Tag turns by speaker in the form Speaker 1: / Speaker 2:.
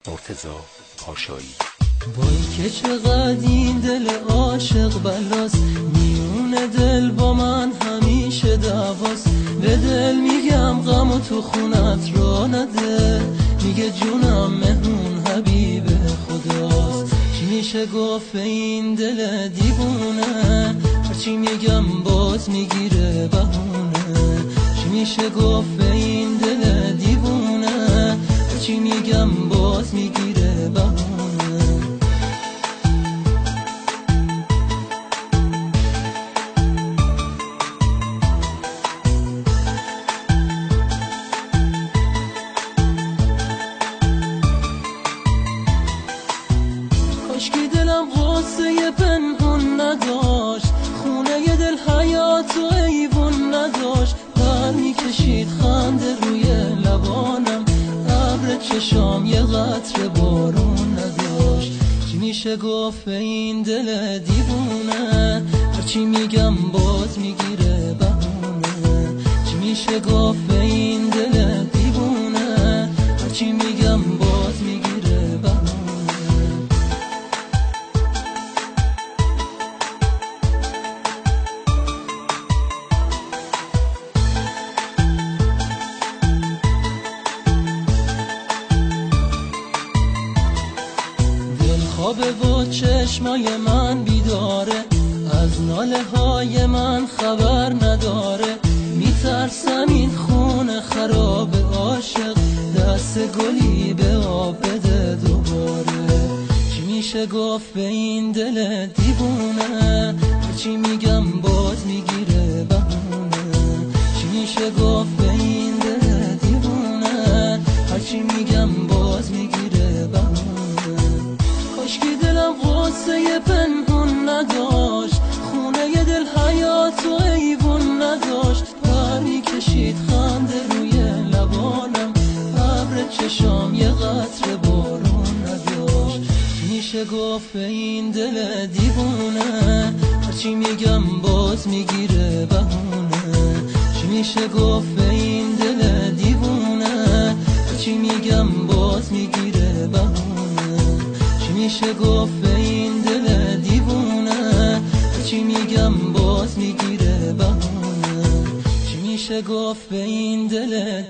Speaker 1: مرتضی پاشایی.
Speaker 2: وای که چقدر این دل عاشق بلاست، میون دل با من همیشه دعواست. به دل میگم غم و تو خونت را نده، میگه جونم مهمون حبیب خداست. چی میشه گفت این دل دیوونه، هرچی میگم باز میگیره بهونه. چی میشه گفت این دل دیوونه، هرچی میگم باز میگیره بهونه. کاشکی دلم غصه پنهون نداشت، خونه ی دل حیات و ایوون نداشت. پر میکشید خنده روی لبانم، ابر چشام یه قطره بارون نداشت. چی میشه گفت این دل دیوونه، هرچی میگم باز میگیره بهونه. چی میشه گفت این دل دیوونه، هرچی میگم باز میگیره بهونه. خوابه و چشمای من بیداره، از ناله های من خبر نداره. میترسم این خونه خراب عاشق، دست گلی به آب بده دوباره. چی میشه گفت به این دل دیوونه، هرچی میگم باز میگیره بهونه. چی میشه گفت به این دل دیوونه، هرچی میگم باز میگیره بهونه. کاشکی دلم غصه پنهون نداشت، خونه ی دل حیات و ایوون نداشت. پر میکشید خنده روی لبانم، ابر چشام یه قطره بارون نداشت. میشه گفت به این دل دیوونه، هرچی میگم باز میگیره بهونه. چی میشه گفت به این دل دیوونه، هرچی میگم باز میگیره بهونه. میشه گفت به این دل دیوونه، هرچی میگم باز میگیره بهونه. چی میشه گفت به این دل